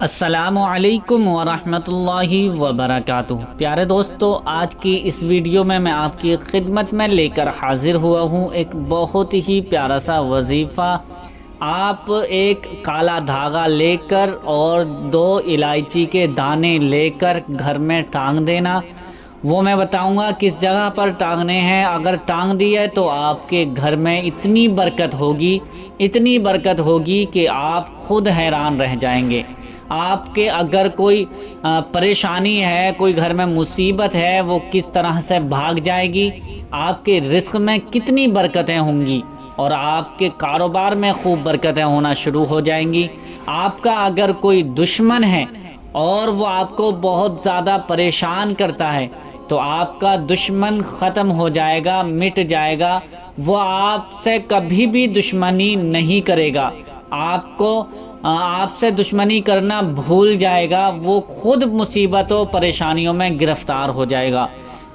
السلام علیکم ورحمۃ اللہ وبرکاتہ۔ پیارے دوستو، آج کی اس ویڈیو میں آپ کی خدمت میں لے کر حاضر ہوا ہوں ایک بہت ہی پیارا سا وظیفہ۔ آپ ایک کالا دھاگا لے کر اور 2 الائچی کے دانے لے کر گھر میں ٹانگ دینا۔ وہ میں بتاؤں گا کس جگہ پر ٹانگنے ہیں۔ اگر ٹانگ دیے تو آپ کے گھر میں اتنی برکت ہوگی کہ آپ خود حیران رہ جائیں گے۔ آپ کے اگر کوئی پریشانی ہے، کوئی گھر میں مصیبت ہے، وہ کس طرح سے بھاگ جائے گی۔ آپ کے رزق میں کتنی برکتیں ہوں گی اور آپ کے کاروبار میں خوب برکتیں ہونا شروع ہو جائیں گی۔ آپ کا اگر کوئی دشمن ہے اور وہ آپ کو بہت زیادہ پریشان کرتا ہے تو آپ کا دشمن ختم ہو جائے گا، مٹ جائے گا۔ وہ آپ سے کبھی بھی دشمنی نہیں کرے گا، آپ سے دشمنی کرنا بھول جائے گا، وہ خود مصیبتوں پریشانیوں میں گرفتار ہو جائے گا۔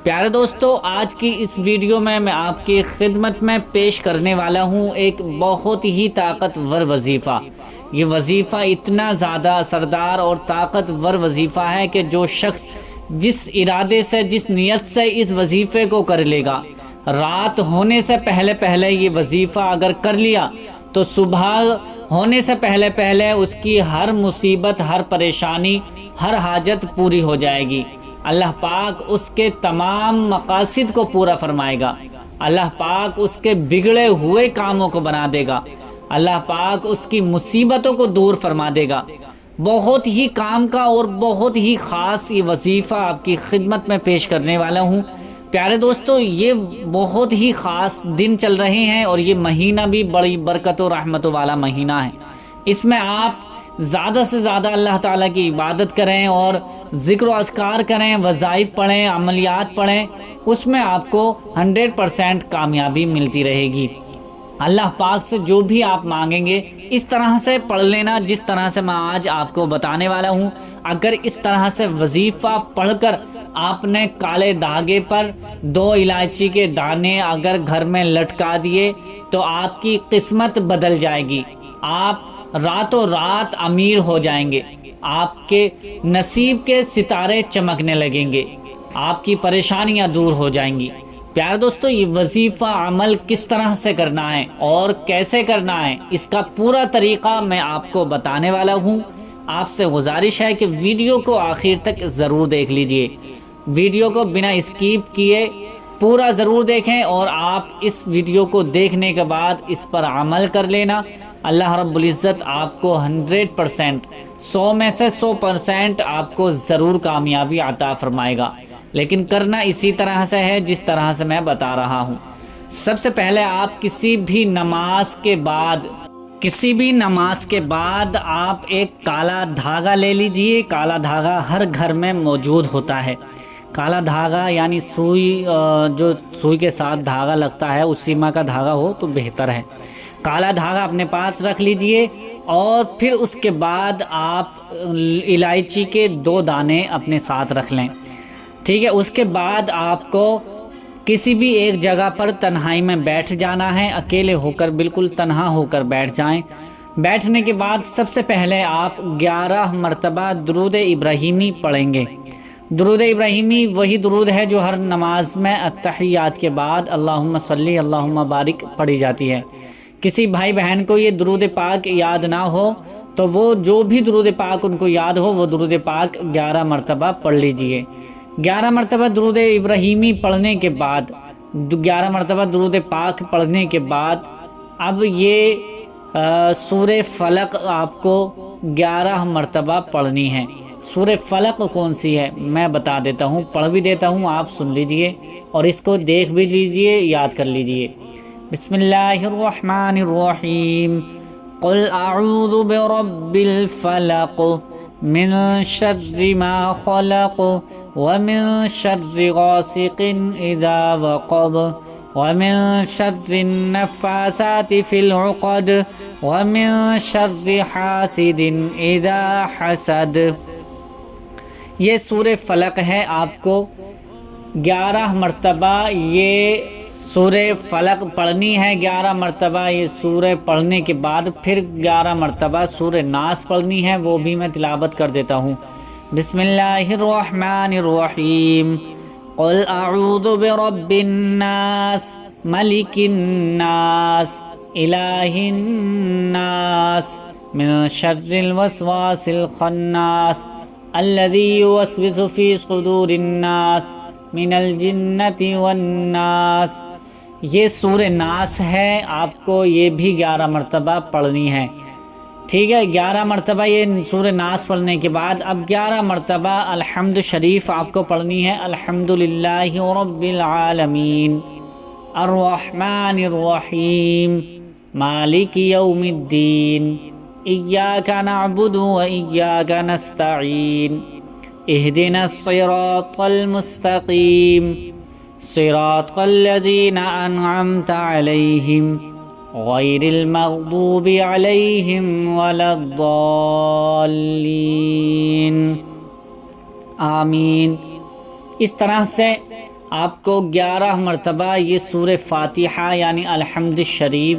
پیارے دوستو، آج کی اس ویڈیو میں آپ کی خدمت میں پیش کرنے والا ہوں ایک بہت ہی طاقتور وظیفہ۔ یہ وظیفہ اتنا زیادہ اثردار اور طاقتور وظیفہ ہے کہ جو شخص جس ارادے سے، جس نیت سے اس وظیفے کو کر لے گا، رات ہونے سے پہلے یہ وظیفہ اگر کر لیا تو صبح ہونے سے پہلے اس کی ہر مصیبت، ہر پریشانی، ہر حاجت پوری ہو جائے گی۔ اللہ پاک اس کے تمام مقاصد کو پورا فرمائے گا۔ اللہ پاک اس کے بگڑے ہوئے کاموں کو بنا دے گا۔ اللہ پاک اس کی مصیبتوں کو دور فرما دے گا۔ بہت ہی کام کا اور بہت ہی خاص یہ وظیفہ آپ کی خدمت میں پیش کرنے والا ہوں۔ پیارے دوستو، یہ بہت ہی خاص دن چل رہے ہیں اور یہ مہینہ بھی بڑی برکت و رحمت والا مہینہ ہے۔ اس میں آپ زیادہ سے زیادہ اللہ تعالیٰ کی عبادت کریں اور ذکر و اذکار کریں، وظائف پڑھیں، عملیات پڑھیں، اس میں آپ کو 100% کامیابی ملتی رہے گی۔ اللہ پاک سے جو بھی آپ مانگیں گے اس طرح سے پڑھ لینا جس طرح سے میں آج آپ کو بتانے والا ہوں۔ اگر اس طرح سے وظیفہ پڑھ کر آپ نے کالے دھاگے پر 2 الائچی کے دانے اگر گھر میں لٹکا دیے تو آپ کی قسمت بدل جائے گی۔ آپ راتوں رات امیر ہو جائیں گے، آپ کے نصیب کے ستارے چمکنے لگیں گے، آپ کی پریشانیاں دور ہو جائیں گی۔ پیارے دوستو، یہ وظیفہ عمل کس طرح سے کرنا ہے اور کیسے کرنا ہے، اس کا پورا طریقہ میں آپ کو بتانے والا ہوں۔ آپ سے گزارش ہے کہ ویڈیو کو آخر تک ضرور دیکھ لیجئے۔ ویڈیو کو بنا اسکیپ کیے پورا ضرور دیکھیں اور آپ اس ویڈیو کو دیکھنے کے بعد اس پر عمل کر لینا۔ اللہ رب العزت آپ کو 100%، 100 میں سے 100% آپ کو ضرور کامیابی عطا فرمائے گا، لیکن کرنا اسی طرح سے ہے جس طرح سے میں بتا رہا ہوں۔ سب سے پہلے آپ کسی بھی نماز کے بعد آپ ایک کالا دھاگا لے لیجئے۔ کالا دھاگا ہر گھر میں موجود ہوتا ہے۔ کالا دھاگا یعنی جو سوئی کے ساتھ دھاگا لگتا ہے اسی ماں کا دھاگا ہو تو بہتر ہے۔ کالا دھاگا اپنے پاس رکھ لیجئے اور پھر اس کے بعد آپ الائچی کے 2 دانے اپنے ساتھ رکھ لیں، ٹھیک ہے۔ اس کے بعد آپ کو کسی بھی ایک جگہ پر تنہائی میں بیٹھ جانا ہے، اکیلے ہو کر، بالکل تنہا ہو کر بیٹھ جائیں۔ بیٹھنے کے بعد سب سے پہلے آپ 11 مرتبہ درود ابراہیمی پڑھیں گے۔ درود ابراہیمی وہی درود ہے جو ہر نماز میں التحیات کے بعد اللہم صلی اللہم بارک پڑھی جاتی ہے۔ کسی بھائی بہن کو یہ درود پاک یاد نہ ہو تو وہ جو بھی درود پاک ان کو یاد ہو وہ درود پاک 11 مرتبہ پڑھ لیجئے۔ 11 مرتبہ درود ابراہیمی پڑھنے کے بعد، 11 مرتبہ درود پاک پڑھنے کے بعد اب یہ سورہ فلق آپ کو 11 مرتبہ پڑھنی ہے۔ سورہ فلق کون سی ہے میں بتا دیتا ہوں، پڑھ بھی دیتا ہوں، آپ سن لیجئے اور اس کو دیکھ بھی لیجئے، یاد کر لیجئے۔ بسم اللہ الرحمن الرحیم، قل اعوذ برب الفلق من شر ما خلق ومن شر غاسق اذا وقب ومن شر النفاثات في العقد ومن شر حاسد اذا حسد۔ یہ سورہ فلق ہے۔ آپ کو 11 مرتبہ یہ سورہ فلق پڑھنی ہے 11 مرتبہ، یہ سورہ پڑھنے کے بعد پھر 11 مرتبہ سورہ ناس پڑھنی ہے، وہ بھی میں تلاوت کر دیتا ہوں۔ بسم اللہ الرحمن الرحیم، قل اعوذ برب الناس ملک الناس الہ الناس من شر الوسواس الخناس الذی یوسوس فی صدور الناس من الجنۃ والناس۔ یہ سورہ ناس ہے، آپ کو یہ بھی 11 مرتبہ پڑھنی ہے، ٹھیک ہے۔ 11 مرتبہ یہ سورہ ناس پڑھنے کے بعد اب 11 مرتبہ الحمد شریف آپ کو پڑھنی ہے۔ الحمدللہ رب العالمین الرحمن الرحیم مالک یوم الدین ایاک نعبد و ایاک نستعین اہدنا الصراط المستقیم صراط الذین انعمت علیہم غیر المغضوب علیہم ولا الضالین آمین۔ اس طرح سے آپ کو 11 مرتبہ یہ سورہ فاتحہ یعنی الحمد شریف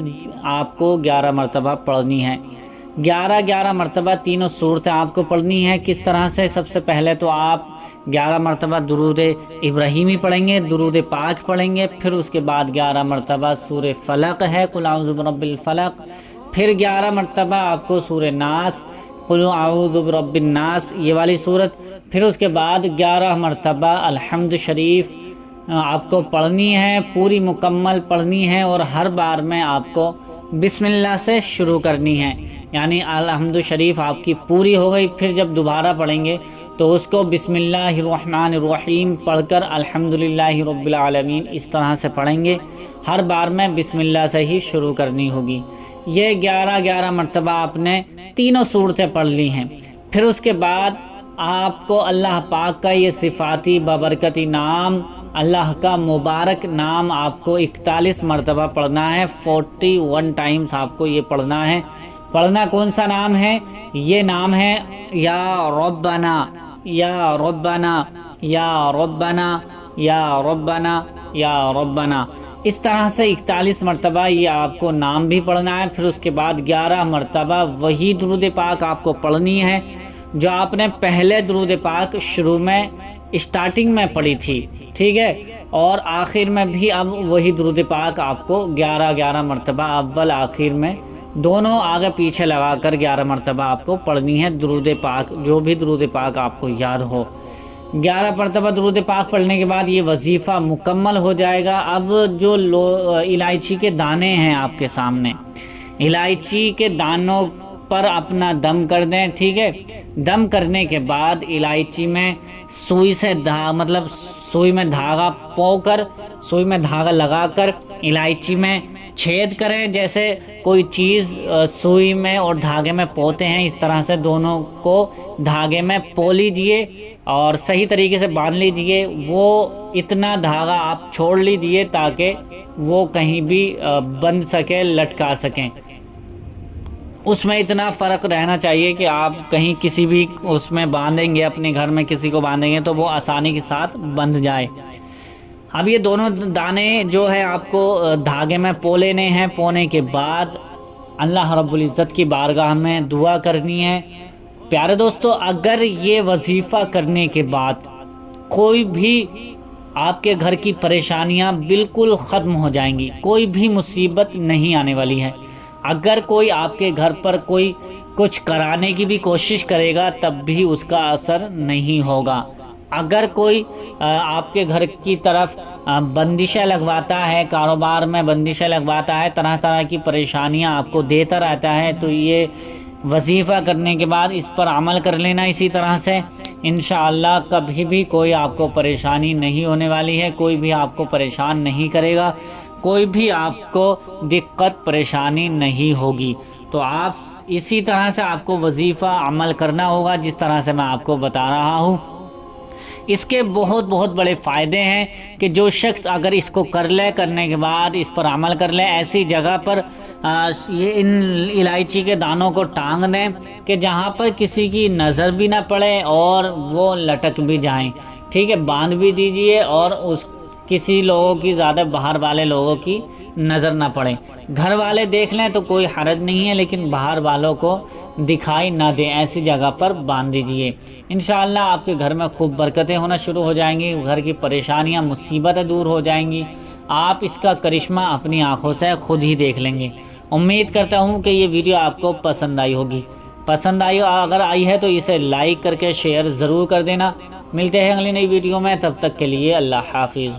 آپ کو 11 مرتبہ پڑھنی ہے۔ 11 مرتبہ تینوں صورتیں آپ کو پڑھنی ہے۔ کس طرح سے؟ سب سے پہلے تو آپ 11 مرتبہ درود ابراہیمی پڑھیں گے، درود پاک پڑھیں گے، پھر اس کے بعد 11 مرتبہ سورہ فلق ہے قل اعوذ برب الفلق، پھر 11 مرتبہ آپ کو سورہ ناس قل اعوذ برب الناس یہ والی صورت، پھر اس کے بعد 11 مرتبہ الحمد شریف آپ کو پڑھنی ہے، پوری مکمل پڑھنی ہے، اور ہر بار میں آپ کو بسم اللہ سے شروع کرنی ہے، یعنی الحمد شریف آپ کی پوری ہو گئی، پھر جب دوبارہ پڑھیں گے تو اس کو بسم اللہ الرحمن الرحیم پڑھ کر الحمدللہ رب العالمین اس طرح سے پڑھیں گے، ہر بار میں بسم اللہ سے ہی شروع کرنی ہوگی۔ یہ 11 مرتبہ آپ نے تینوں صورتیں پڑھ لی ہیں۔ پھر اس کے بعد آپ کو اللہ پاک کا یہ صفاتی بابرکتی نام، اللہ کا مبارک نام آپ کو 41 مرتبہ پڑھنا ہے، 41 ٹائمز آپ کو یہ پڑھنا ہے۔ پڑھنا کون سا نام ہے؟ یہ نام ہے یا ربنا یا ربنا یا ربنا یا ربنا یا ربنا، اس طرح سے 41 مرتبہ یہ آپ کو نام بھی پڑھنا ہے۔ پھر اس کے بعد 11 مرتبہ وہی درود پاک آپ کو پڑھنی ہے جو آپ نے پہلے درود پاک شروع میں اسٹارٹنگ میں پڑھی تھی، ٹھیک ہے، اور آخر میں بھی اب وہی درود پاک آپ کو 11 مرتبہ اول آخر میں دونوں آگے پیچھے لگا کر 11 مرتبہ آپ کو پڑھنی ہے درود پاک، جو بھی درود پاک آپ کو یاد ہو۔ 11 مرتبہ درود پاک پڑھنے کے بعد یہ وظیفہ مکمل ہو جائے گا۔ اب جو الائچی کے دانے ہیں آپ کے سامنے، الائچی کے دانوں پر اپنا دم کر دیں، ٹھیک ہے۔ دم کرنے کے بعد الائچی میں سوئی سے مطلب سوئی میں دھاگا پو کر، سوئی میں دھاگا لگا کر الائچی میں چھید کریں، جیسے کوئی چیز سوئی میں اور دھاگے میں پوتے ہیں، اس طرح سے دونوں کو دھاگے میں پو لیجئے اور صحیح طریقے سے باندھ لیجئے۔ وہ اتنا دھاگا آپ چھوڑ لیجئے تاکہ وہ کہیں بھی بندھ سکے، لٹکا سکیں۔ اس میں اتنا فرق رہنا چاہیے کہ آپ کہیں کسی بھی اس میں باندھیں گے، اپنے گھر میں کسی کو باندھیں گے تو وہ آسانی کے ساتھ بندھ جائے۔ اب یہ دونوں دانے جو ہے آپ کو دھاگے میں پو لینے ہیں۔ پونے کے بعد اللہ رب العزت کی بارگاہ میں دعا کرنی ہے۔ پیارے دوستو، اگر یہ وظیفہ کرنے کے بعد کوئی بھی آپ کے گھر کی پریشانیاں بالکل ختم ہو جائیں گی، کوئی بھی مصیبت نہیں آنے والی ہے۔ اگر کوئی آپ کے گھر پر کوئی کچھ کرانے کی بھی کوشش کرے گا تب بھی اس کا اثر نہیں ہوگا۔ اگر کوئی آپ کے گھر کی طرف بندشیں لگواتا ہے، کاروبار میں بندشیں لگواتا ہے، طرح طرح کی پریشانیاں آپ کو دیتا رہتا ہے، تو یہ وظیفہ کرنے کے بعد اس پر عمل کر لینا اسی طرح سے، انشاءاللہ کبھی بھی کوئی آپ کو پریشانی نہیں ہونے والی ہے، کوئی بھی آپ کو پریشان نہیں کرے گا، کوئی بھی آپ کو دقت پریشانی نہیں ہوگی۔ تو آپ اسی طرح سے آپ کو وظیفہ عمل کرنا ہوگا جس طرح سے میں آپ کو بتا رہا ہوں۔ اس کے بہت بہت بڑے فائدے ہیں کہ جو شخص اگر اس کو کر لے، کرنے کے بعد اس پر عمل کر لے، ایسی جگہ پر یہ ان الائچی کے دانوں کو ٹانگ دیں کہ جہاں پر کسی کی نظر بھی نہ پڑے اور وہ لٹک بھی جائیں، ٹھیک ہے، باندھ بھی دیجئے اور اس کسی لوگوں کی زیادہ باہر والے لوگوں کی نظر نہ پڑے. گھر والے دیکھ لیں تو کوئی حرج نہیں ہے، لیکن باہر والوں کو دکھائی نہ دیں، ایسی جگہ پر باندھ دیجئے. انشاءاللہ آپ کے گھر میں خوب برکتیں ہونا شروع ہو جائیں گی، گھر کی پریشانیاں مصیبتیں دور ہو جائیں گی. آپ اس کا کرشمہ اپنی آنکھوں سے خود ہی دیکھ لیں گے. امید کرتا ہوں کہ یہ ویڈیو آپ کو پسند آئی ہوگی. پسند آئی اگر آئی ہے تو اسے لائک کر کے شیئر ضرور کر دینا. ملتے ہیں اگلی نئی ویڈیو میں، تب تک کے لیے اللہ حافظ.